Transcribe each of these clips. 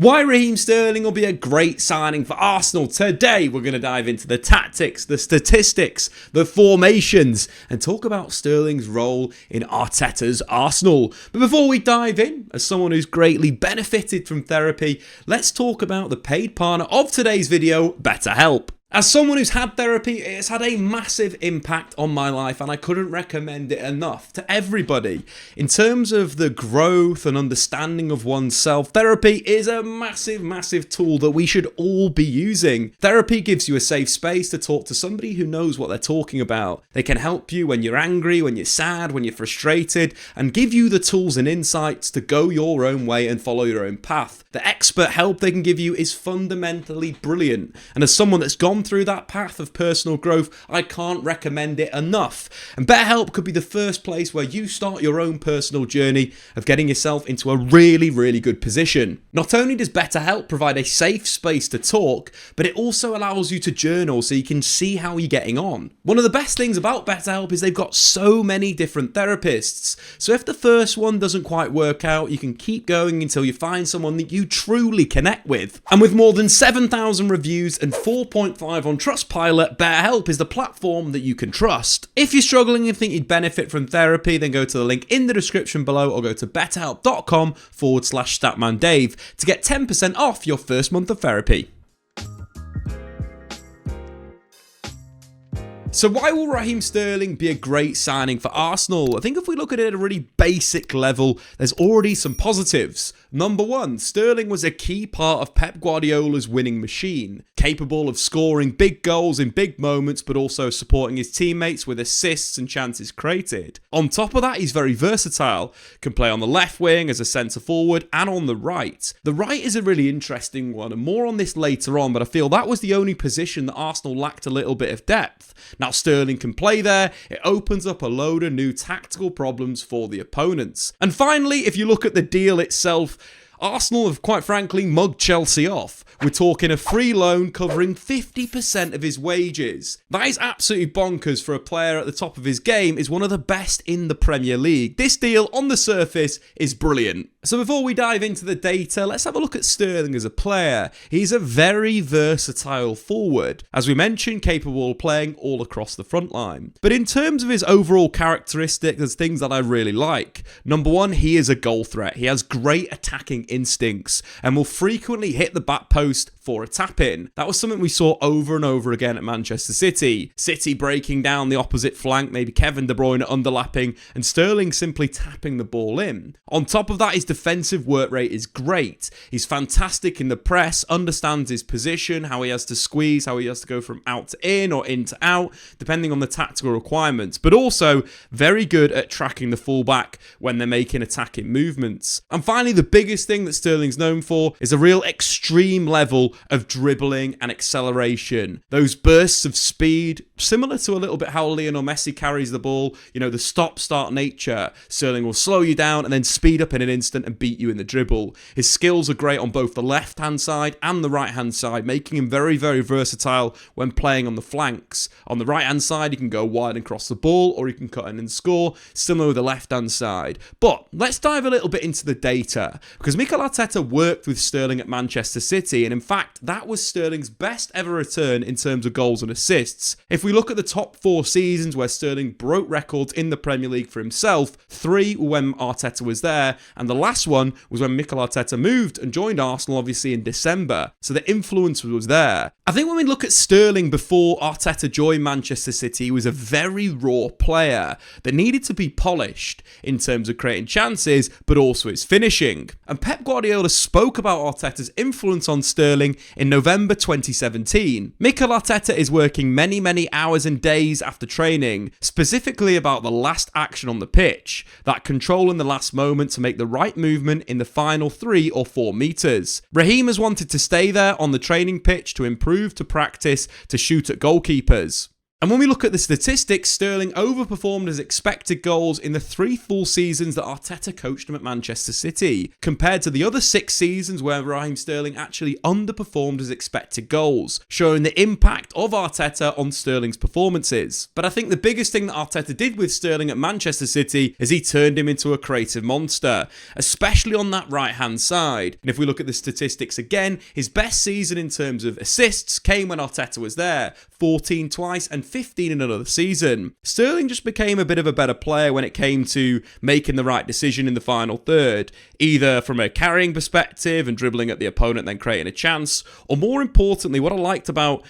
Why Raheem Sterling will be a great signing for Arsenal. Today we're going to dive into the tactics, the statistics, the formations, and talk about Sterling's role in Arteta's Arsenal. But before we dive in, as someone who's greatly benefited from therapy, let's talk about the paid partner of today's video, BetterHelp. As someone who's had therapy, it's had a massive impact on my life, and I couldn't recommend it enough to everybody. In terms of the growth and understanding of oneself, therapy is a massive tool that we should all be using. Therapy gives you a safe space to talk to somebody who knows what they're talking about. They can help you when you're angry, when you're sad, when you're frustrated, and give you the tools and insights to go your own way and follow your own path. The expert help they can give you is fundamentally brilliant, and as someone that's gone through that path of personal growth, I can't recommend it enough. And BetterHelp could be the first place where you start your own personal journey of getting yourself into a really good position. Not only does BetterHelp provide a safe space to talk, but it also allows you to journal so you can see how you're getting on. One of the best things about BetterHelp is they've got so many different therapists. So if the first one doesn't quite work out, you can keep going until you find someone that you truly connect with. And with more than 7,000 reviews and 4.5 on Trustpilot, BetterHelp is the platform that you can trust. If you're struggling and think you'd benefit from therapy, then go to the link in the description below or go to betterhelp.com/StatmanDave to get 10% off your first month of therapy. So why will Raheem Sterling be a great signing for Arsenal? I think if we look at it at a really basic level, there's already some positives. Number one, Sterling was a key part of Pep Guardiola's winning machine, capable of scoring big goals in big moments, but also supporting his teammates with assists and chances created. On top of that, he's very versatile, can play on the left wing as a centre forward and on the right. The right is a really interesting one, and more on this later on, but I feel that was the only position that Arsenal lacked a little bit of depth. Now Sterling can play there, it opens up a load of new tactical problems for the opponents. And finally, if you look at the deal itself, Arsenal have quite frankly mugged Chelsea off. We're talking a free loan covering 50% of his wages. That is absolutely bonkers for a player at the top of his game, is one of the best in the Premier League. This deal on the surface is brilliant. So before we dive into the data, let's have a look at Sterling as a player. He's a very versatile forward, as we mentioned, capable of playing all across the front line. But in terms of his overall characteristics, there's things that I really like. Number one, he is a goal threat. He has great attacking instincts and will frequently hit the back post for a tap-in. That was something we saw over and over again at Manchester City. City breaking down the opposite flank, maybe Kevin De Bruyne underlapping, and Sterling simply tapping the ball in. On top of that, his defensive work rate is great. He's fantastic in the press, understands his position, how he has to squeeze, how he has to go from out to in or in to out, depending on the tactical requirements, but also very good at tracking the fullback when they're making attacking movements. And finally, the biggest thing that Sterling's known for is a real extreme level of dribbling and acceleration. Those bursts of speed, similar to a little bit how Lionel Messi carries the ball, the stop-start nature. Sterling will slow you down and then speed up in an instant and beat you in the dribble. His skills are great on both the left-hand side and the right-hand side, making him very versatile when playing on the flanks. On the right-hand side, he can go wide and cross the ball, or he can cut in and score, similar with the left-hand side. But let's dive a little bit into the data, because Mikel Arteta worked with Sterling at Manchester City, and in fact, that was Sterling's best ever return in terms of goals and assists. If we look at the top 4 seasons where Sterling broke records in the Premier League for himself, 3 were when Arteta was there, and the last one was when Mikel Arteta moved and joined Arsenal, obviously in December. So the influence was there. I think when we look at Sterling before Arteta joined Manchester City, he was a very raw player that needed to be polished in terms of creating chances, but also his finishing. And Pep Guardiola spoke about Arteta's influence on Sterling in November 2017. Mikel Arteta is working many hours and days after training, specifically about the last action on the pitch, that control in the last moment to make the right movement in the final 3 or 4 meters. Raheem has wanted to stay there on the training pitch to improve, to practice, to shoot at goalkeepers. And when we look at the statistics, Sterling overperformed his expected goals in the 3 full seasons that Arteta coached him at Manchester City, compared to the other 6 seasons where Raheem Sterling actually underperformed his expected goals, showing the impact of Arteta on Sterling's performances. But I think the biggest thing that Arteta did with Sterling at Manchester City is he turned him into a creative monster, especially on that right-hand side. And if we look at the statistics again, his best season in terms of assists came when Arteta was there, 14 twice and 15 in another season. Sterling just became a bit of a better player when it came to making the right decision in the final third, either from a carrying perspective and dribbling at the opponent then creating a chance, or more importantly, what I liked about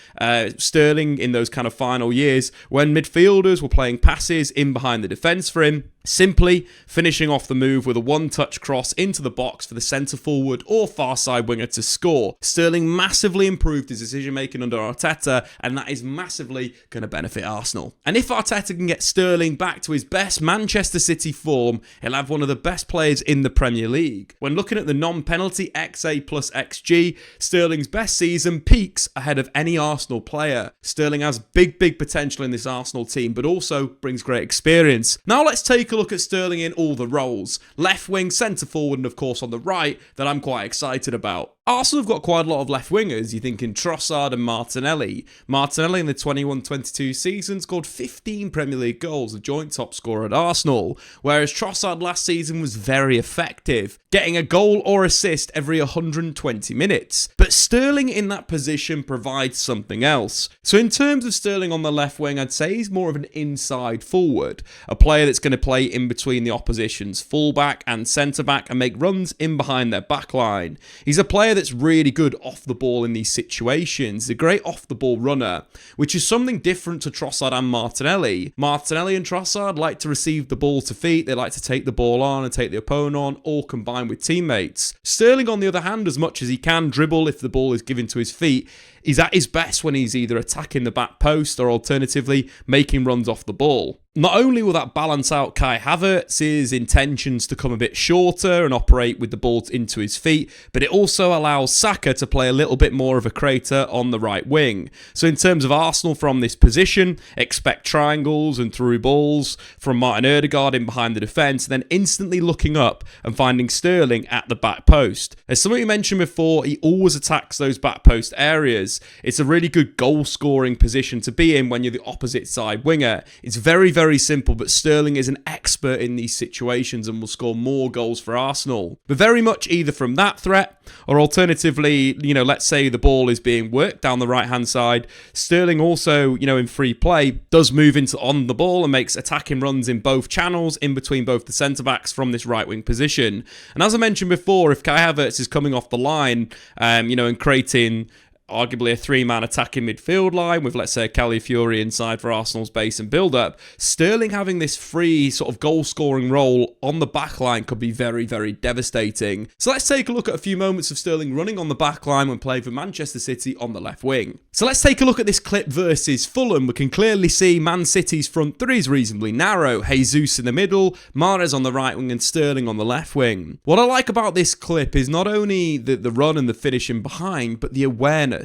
Sterling in those kind of final years, when midfielders were playing passes in behind the defence for him, simply finishing off the move with a one-touch cross into the box for the centre-forward or far-side winger to score. Sterling massively improved his decision-making under Arteta, and that is massively going to benefit Arsenal. And if Arteta can get Sterling back to his best Manchester City form, he'll have one of the best players in the Premier League. When looking at the non-penalty XA plus XG, Sterling's best season peaks ahead of any Arsenal player. Sterling has big potential in this Arsenal team, but also brings great experience. Now let's take a look at Sterling in all the roles. Left wing, centre forward, and of course on the right, that I'm quite excited about. Arsenal have got quite a lot of left wingers. You're thinking Trossard and Martinelli. Martinelli in the 21-22 season scored 15 Premier League goals, a joint top scorer at Arsenal, whereas Trossard last season was very effective, getting a goal or assist every 120 minutes. But Sterling in that position provides something else. So in terms of Sterling on the left wing, I'd say he's more of an inside forward, a player that's going to play in between the opposition's fullback and centre-back and make runs in behind their backline. He's a player that's really good off the ball in these situations. He's a great off the ball runner, which is something different to Trossard and Martinelli. Martinelli and Trossard like to receive the ball to feet. They like to take the ball on and take the opponent on, or combine with teammates. Sterling, on the other hand, as much as he can dribble if the ball is given to his feet, he's at his best when he's either attacking the back post or alternatively making runs off the ball. Not only will that balance out Kai Havertz's intentions to come a bit shorter and operate with the ball into his feet, but it also allows Saka to play a little bit more of a creator on the right wing. So in terms of Arsenal from this position, expect triangles and through balls from Martin Ødegaard in behind the defence, then instantly looking up and finding Sterling at the back post. As somebody mentioned before, he always attacks those back post areas. It's a really good goal scoring position to be in when you're the opposite side winger. It's very simple, but Sterling is an expert in these situations and will score more goals for Arsenal. But very much either from that threat, or alternatively, let's say the ball is being worked down the right-hand side, Sterling also, in free play, does move into on the ball and makes attacking runs in both channels, in between both the centre-backs from this right-wing position. And as I mentioned before, if Kai Havertz is coming off the line, and creating arguably a 3-man attacking midfield line with, let's say, a Calafiori inside for Arsenal's base and build-up, Sterling having this free sort of goal-scoring role on the back line could be very devastating. So let's take a look at a few moments of Sterling running on the back line when playing for Manchester City on the left wing. So let's take a look at this clip versus Fulham. We can clearly see Man City's front three is reasonably narrow. Jesus in the middle, Mahrez on the right wing and Sterling on the left wing. What I like about this clip is not only the run and the finishing behind, but the awareness.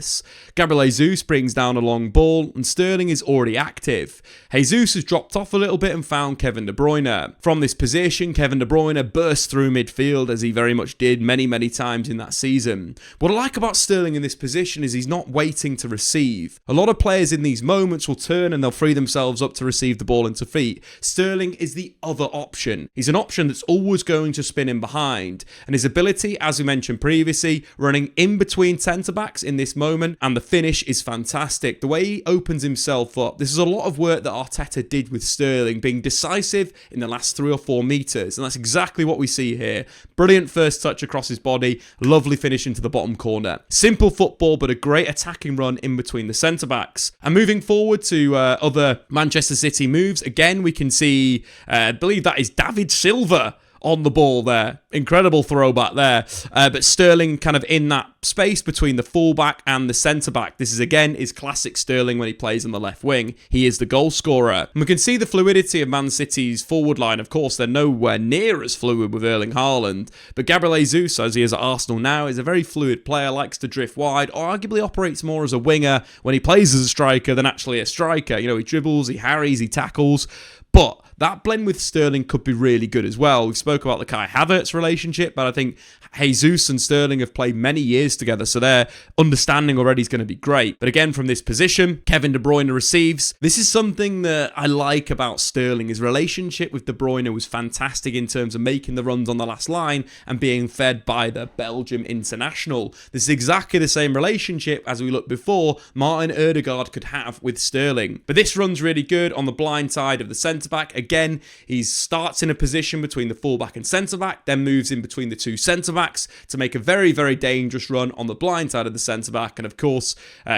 Gabriel Jesus brings down a long ball and Sterling is already active. Jesus has dropped off a little bit and found Kevin De Bruyne. From this position, Kevin De Bruyne bursts through midfield as he very much did many times in that season. What I like about Sterling in this position is he's not waiting to receive. A lot of players in these moments will turn and they'll free themselves up to receive the ball into feet. Sterling is the other option. He's an option that's always going to spin in behind, and his ability, as we mentioned previously, running in between centre-backs in this moment, and the finish is fantastic. The way he opens himself up, this is a lot of work that Arteta did with Sterling, being decisive in the last 3 or 4 metres, and that's exactly what we see here. Brilliant first touch across his body, lovely finish into the bottom corner. Simple football, but a great attacking run in between the centre-backs. And moving forward to other Manchester City moves, again we can see, I believe that is David Silva on the ball there. Incredible throwback there. But Sterling kind of in that space between the fullback and the centre-back. This is, again, is classic Sterling when he plays on the left wing. He is the goal scorer. And we can see the fluidity of Man City's forward line. Of course, they're nowhere near as fluid with Erling Haaland. But Gabriel Jesus, as he is at Arsenal now, is a very fluid player, likes to drift wide, or arguably operates more as a winger when he plays as a striker than actually a striker. You know, he dribbles, he harries, he tackles. But that blend with Sterling could be really good as well. We've spoke about the Kai Havertz relationship, but I think Jesus and Sterling have played many years together, so their understanding already is going to be great. But again, from this position, Kevin De Bruyne receives. This is something that I like about Sterling. His relationship with De Bruyne was fantastic in terms of making the runs on the last line and being fed by the Belgium international. This is exactly the same relationship as we looked before Martin Ødegaard could have with Sterling. But this run's really good on the blind side of the centre-back. Again, he starts in a position between the fullback and centre-back, then moves in between the two centre-backs to make a very, very dangerous run on the blind side of the centre-back. And of course,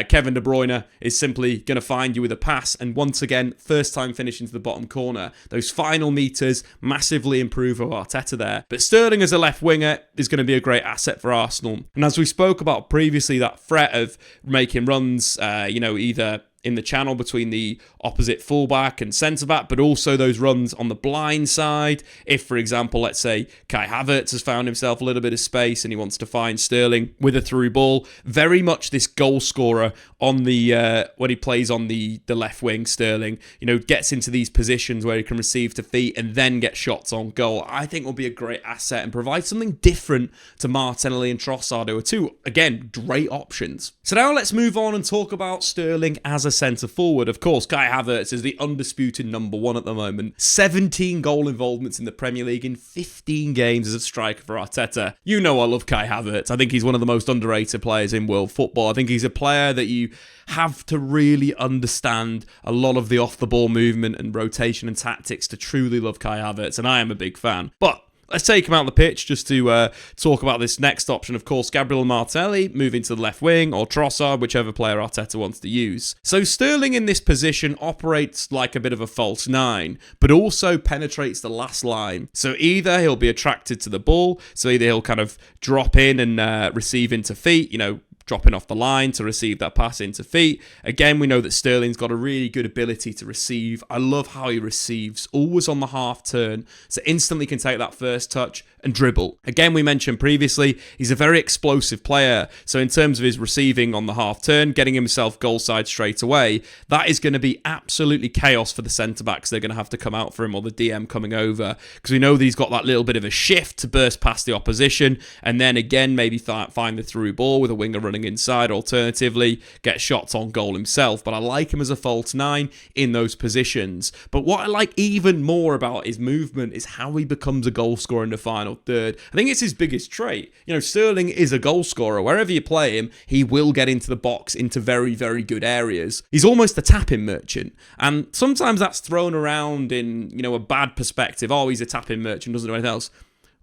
Kevin De Bruyne is simply going to find you with a pass. And once again, first time finish into the bottom corner. Those final metres massively improve of Arteta there. But Sterling as a left winger is going to be a great asset for Arsenal. And as we spoke about previously, that threat of making runs, either in the channel between the opposite fullback and centre-back, but also those runs on the blind side. If, for example, let's say Kai Havertz has found himself a little bit of space and he wants to find Sterling with a through ball, very much this goal scorer on the when he plays on the left wing, Sterling, gets into these positions where he can receive to feet and then get shots on goal. I think will be a great asset and provide something different to Martinelli and Trossard, who are two, again, great options. So now let's move on and talk about Sterling as a centre forward. Of course, Kai Havertz is the undisputed number one at the moment. 17 goal involvements in the Premier League in 15 games as a striker for Arteta. You know I love Kai Havertz. I think he's one of the most underrated players in world football. I think he's a player that you have to really understand a lot of the off-the-ball movement and rotation and tactics to truly love Kai Havertz, and I am a big fan. But let's take him out on the pitch just to talk about this next option. Of course, Gabriel Martinelli moving to the left wing, or Trossard, whichever player Arteta wants to use. So Sterling in this position operates like a bit of a false nine, but also penetrates the last line. So either he'll be attracted to the ball, so either he'll kind of drop in and receive into feet, dropping off the line to receive that pass into feet. Again, we know that Sterling's got a really good ability to receive. I love how he receives, always on the half turn, so instantly can take that first touch and dribble. Again, we mentioned previously, he's a very explosive player, so in terms of his receiving on the half turn, getting himself goal side straight away, that is going to be absolutely chaos for the centre-backs. They're going to have to come out for him, or the DM coming over, because we know that he's got that little bit of a shift to burst past the opposition, and then again, maybe find the through ball with a winger running inside, alternatively get shots on goal himself. But I like him as a false nine in those positions. But what I like even more about his movement is how he becomes a goal scorer in the final third. I think it's his biggest trait. Sterling is a goal scorer. Wherever you play him, he will get into the box into very, very good areas. He's almost a tapping merchant, and sometimes that's thrown around in a bad perspective. Oh, he's a tapping merchant, doesn't do anything else.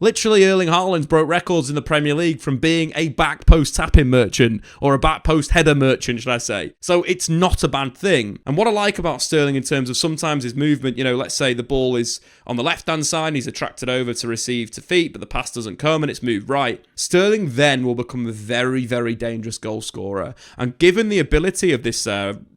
Literally, Erling Haaland's broke records in the Premier League from being a back post tapping merchant, or a back post header merchant, should I say. So it's not a bad thing. And what I like about Sterling in terms of sometimes his movement, let's say the ball is on the left-hand side, and he's attracted over to receive to feet, but the pass doesn't come and it's moved right. Sterling then will become a very, very dangerous goal scorer. And given the ability of this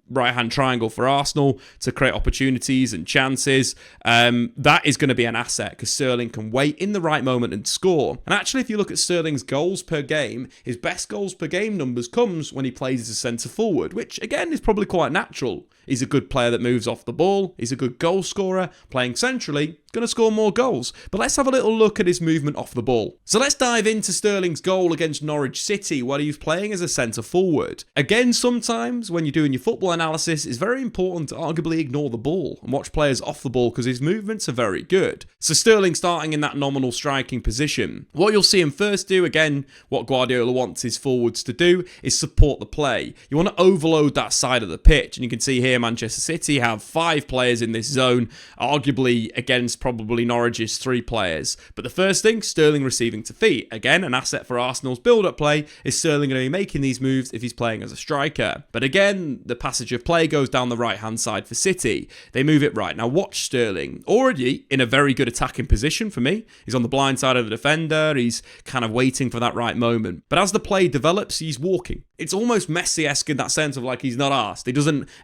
right-hand triangle for Arsenal to create opportunities and chances, that is going to be an asset, because Sterling can wait in the right moment and score. And actually, if you look at Sterling's goals per game, his best goals per game numbers comes when he plays as a centre forward, which again is probably quite natural. He's a good player that moves off the ball. He's a good goal scorer. Playing centrally, going to score more goals. But let's have a little look at his movement off the ball. So let's dive into Sterling's goal against Norwich City, where he was playing as a centre forward. Again, sometimes when you're doing your football analysis, it's very important to arguably ignore the ball and watch players off the ball, because his movements are very good. So Sterling starting in that nominal striking position. What you'll see him first do, again, what Guardiola wants his forwards to do, is support the play. You want to overload that side of the pitch, and you can see here Manchester City have 5 players in this zone, arguably against probably Norwich's 3 players. But the first thing, Sterling receiving to feet. Again, an asset for Arsenal's build-up play. Is Sterling going to be making these moves if he's playing as a striker? But again, the passage of play goes down the right-hand side for City. They move it right. Now watch Sterling. Already in a very good attacking position for me. He's on the blind side of the defender. He's kind of waiting for that right moment. But as the play develops, he's walking. It's almost Messi-esque in that sense of like he's not arsed. He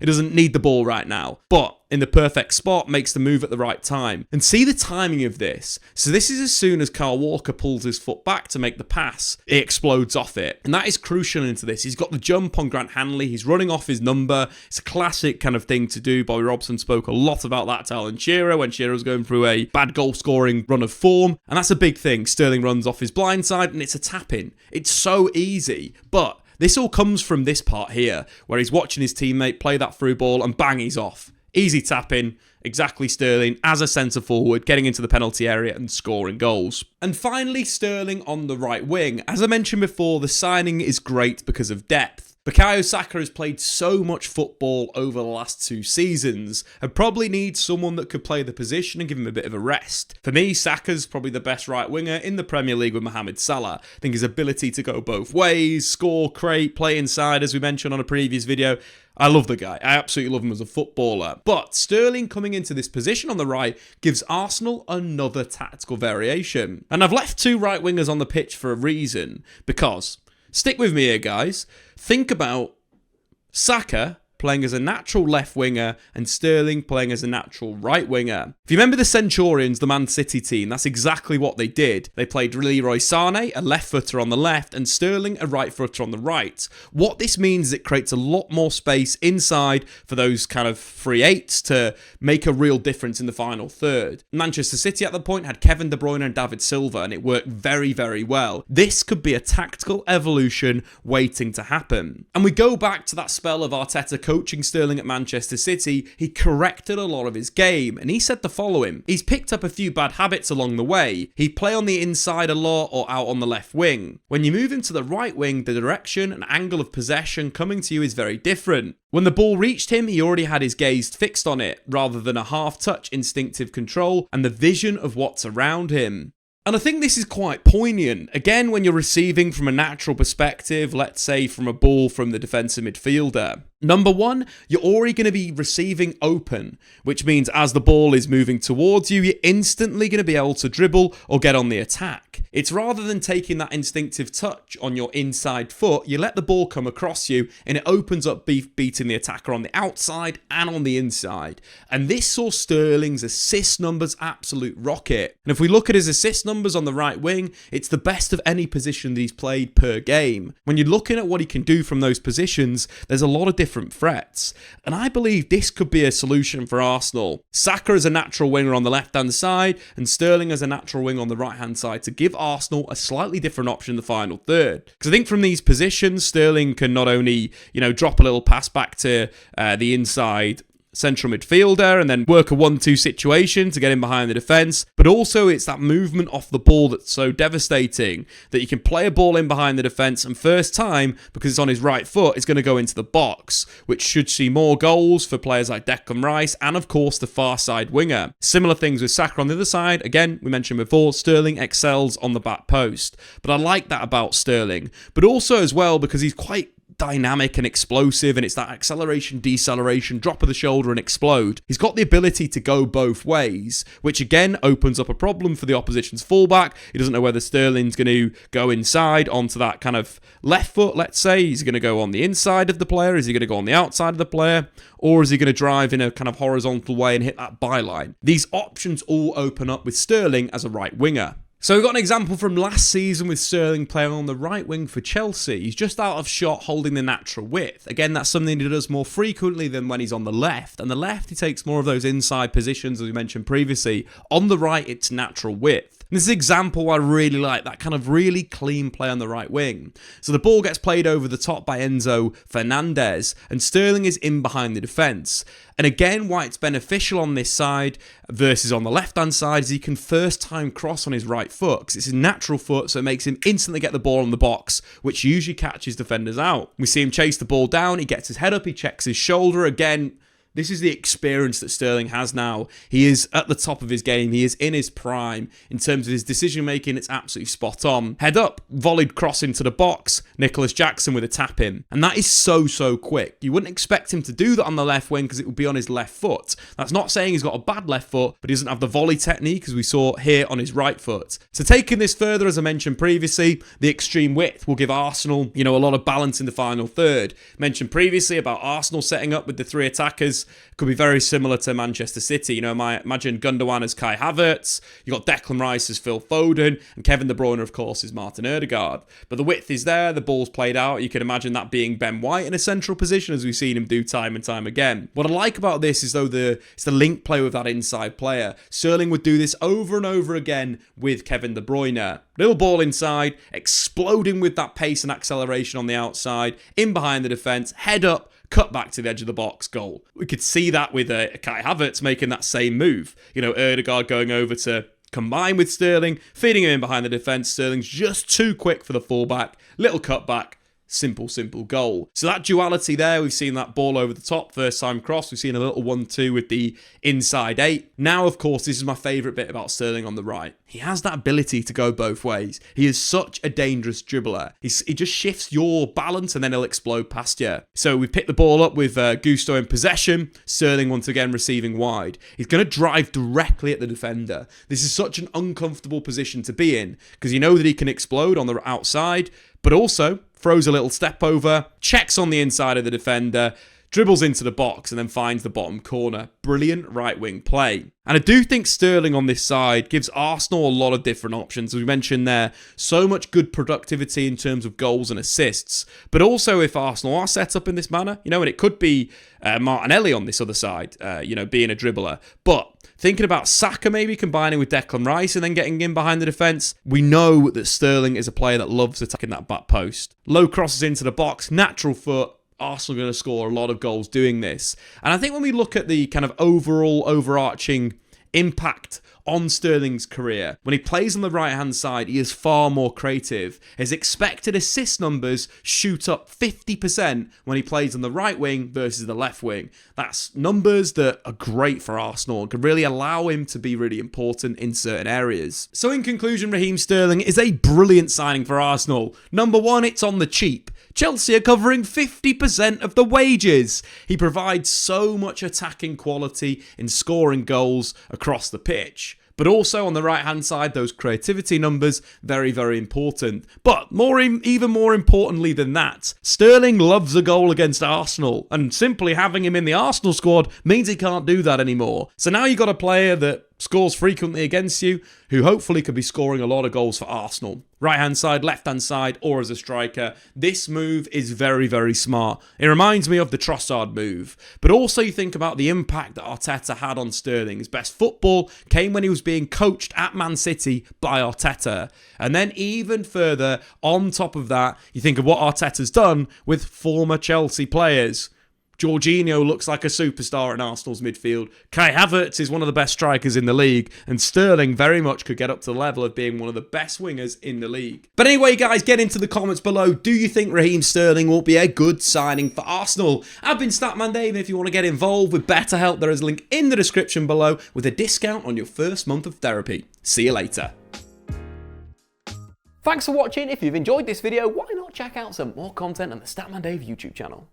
doesn't need the ball right now. But in the perfect spot, makes the move at the right time. And see the timing of this. So this is as soon as Kyle Walker pulls his foot back to make the pass, it explodes off it. And that is crucial into this. He's got the jump on Grant Hanley. He's running off his number. It's a classic kind of thing to do. Bobby Robson spoke a lot about that to Alan Shearer when Shearer was going through a bad goal-scoring run of form. And that's a big thing. Sterling runs off his blind side and it's a tap-in. It's so easy. But this all comes from this part here, where he's watching his teammate play that through ball and bang, he's off. Easy tap-in, exactly Sterling as a centre-forward, getting into the penalty area and scoring goals. And finally, Sterling on the right wing. As I mentioned before, the signing is great because of depth. Bukayo Saka has played so much football over the last 2 seasons and probably needs someone that could play the position and give him a bit of a rest. For me, Saka's probably the best right winger in the Premier League with Mohamed Salah. I think his ability to go both ways, score, create, play inside, as we mentioned on a previous video, I love the guy. I absolutely love him as a footballer. But Sterling coming into this position on the right gives Arsenal another tactical variation. And I've left 2 right wingers on the pitch for a reason, because, stick with me here guys, think about Saka playing as a natural left winger and Sterling playing as a natural right winger. If you remember the Centurions, the Man City team, that's exactly what they did. They played Leroy Sané, a left footer on the left, and Sterling, a right footer on the right. What this means is it creates a lot more space inside for those kind of free eights to make a real difference in the final third. Manchester City at the point had Kevin De Bruyne and David Silva, and it worked very, very well. This could be a tactical evolution waiting to happen. And we go back to that spell of Arteta coaching Sterling at Manchester City. He corrected a lot of his game, and he said to follow him. He's picked up a few bad habits along the way. He'd play on the inside a lot or out on the left wing. When you move into the right wing, the direction and angle of possession coming to you is very different. When the ball reached him, he already had his gaze fixed on it, rather than a half-touch instinctive control and the vision of what's around him. And I think this is quite poignant. Again, when you're receiving from a natural perspective, let's say from a ball from the defensive midfielder. Number one, you're already going to be receiving open, which means as the ball is moving towards you, you're instantly going to be able to dribble or get on the attack. It's rather than taking that instinctive touch on your inside foot, you let the ball come across you and it opens up beating the attacker on the outside and on the inside. And this saw Sterling's assist numbers absolute rocket. And if we look at his assist numbers on the right wing, it's the best of any position that he's played per game. When you're looking at what he can do from those positions, there's a lot of different threats. And I believe this could be a solution for Arsenal. Saka as a natural winger on the left-hand side and Sterling as a natural winger on the right-hand side to give Arsenal a slightly different option in the final third. Because I think from these positions, Sterling can not only, drop a little pass back to the inside central midfielder and then work a 1-2 situation to get in behind the defence, but also it's that movement off the ball that's so devastating that you can play a ball in behind the defence and first time, because it's on his right foot, it's going to go into the box, which should see more goals for players like Declan Rice and of course the far side winger. Similar things with Saka on the other side. Again, we mentioned before, Sterling excels on the back post, but I like that about Sterling, but also as well because he's quite dynamic and explosive, and it's that acceleration, deceleration, drop of the shoulder and explode. He's got the ability to go both ways, which again opens up a problem for the opposition's fullback. He doesn't know whether Sterling's going to go inside onto that kind of left foot, let's say. He's going to go on the inside of the player. Is he going to go on the outside of the player? Or is he going to drive in a kind of horizontal way and hit that byline? These options all open up with Sterling as a right winger. So we've got an example from last season with Sterling playing on the right wing for Chelsea. He's just out of shot holding the natural width. Again, that's something he does more frequently than when he's on the left. And the left, he takes more of those inside positions, as we mentioned previously. On the right, it's natural width. And this is an example I really like, that kind of really clean play on the right wing. So the ball gets played over the top by Enzo Fernandez, and Sterling is in behind the defence. And again, why it's beneficial on this side versus on the left-hand side is he can first time cross on his right foot, because it's his natural foot, so it makes him instantly get the ball on the box, which usually catches defenders out. We see him chase the ball down, he gets his head up, he checks his shoulder. Again, This is the experience that Sterling has now. He is at the top of his game. He is in his prime. In terms of his decision making, it's absolutely spot on. Head up, volleyed cross into the box, Nicholas Jackson with a tap in. And that is so quick. You wouldn't expect him to do that on the left wing because it would be on his left foot. That's not saying he's got a bad left foot, but he doesn't have the volley technique as we saw here on his right foot. So taking this further, as I mentioned previously, the extreme width will give Arsenal, a lot of balance in the final third. Mentioned previously about Arsenal setting up with the 3 attackers. Could be very similar to Manchester City. Imagine Gundogan as Kai Havertz. You got Declan Rice as Phil Foden, and Kevin De Bruyne, of course, is Martin Odegaard. But the width is there. The ball's played out. You can imagine that being Ben White in a central position, as we've seen him do time and time again. What I like about this is though it's the link play with that inside player. Sterling would do this over and over again with Kevin De Bruyne. Little ball inside, exploding with that pace and acceleration on the outside, in behind the defence, head up, cut back to the edge of the box, goal. We could see that with Kai Havertz making that same move. Odegaard going over to combine with Sterling, feeding him in behind the defence. Sterling's just too quick for the fullback. Little cut back. Simple goal. So that duality there, we've seen that ball over the top, first time cross. We've seen a little 1-2 with the inside 8. Now, of course, this is my favourite bit about Sterling on the right. He has that ability to go both ways. He is such a dangerous dribbler. He just shifts your balance and then he'll explode past you. So we picked the ball up with Gusto in possession. Sterling once again receiving wide. He's going to drive directly at the defender. This is such an uncomfortable position to be in because you know that he can explode on the outside, but also throws a little step over, checks on the inside of the defender, dribbles into the box and then finds the bottom corner. Brilliant right wing play. And I do think Sterling on this side gives Arsenal a lot of different options. As we mentioned there, so much good productivity in terms of goals and assists. But also if Arsenal are set up in this manner, and it could be Martinelli on this other side, being a dribbler. But thinking about Saka maybe combining with Declan Rice and then getting in behind the defence, we know that Sterling is a player that loves attacking that back post. Low crosses into the box, natural foot. Arsenal are going to score a lot of goals doing this. And I think when we look at the kind of overall overarching impact on Sterling's career, when he plays on the right-hand side, he is far more creative. His expected assist numbers shoot up 50% when he plays on the right wing versus the left wing. That's numbers that are great for Arsenal and can really allow him to be really important in certain areas. So in conclusion, Raheem Sterling is a brilliant signing for Arsenal. Number one, it's on the cheap. Chelsea are covering 50% of the wages. He provides so much attacking quality in scoring goals across the pitch. But also on the right-hand side, those creativity numbers, very, very important. But even more importantly than that, Sterling loves a goal against Arsenal. And simply having him in the Arsenal squad means he can't do that anymore. So now you've got a player that scores frequently against you, who hopefully could be scoring a lot of goals for Arsenal. Right-hand side, left-hand side, or as a striker. This move is very, very smart. It reminds me of the Trossard move. But also you think about the impact that Arteta had on Sterling. His best football came when he was being coached at Man City by Arteta. And then even further, on top of that, you think of what Arteta's done with former Chelsea players. Jorginho looks like a superstar in Arsenal's midfield. Kai Havertz is one of the best strikers in the league. And Sterling very much could get up to the level of being one of the best wingers in the league. But anyway, guys, get into the comments below. Do you think Raheem Sterling will be a good signing for Arsenal? I've been Statman Dave. If you want to get involved with BetterHelp, there is a link in the description below with a discount on your first month of therapy. See you later. Thanks for watching. If you've enjoyed this video, why not check out some more content on the Statman Dave YouTube channel.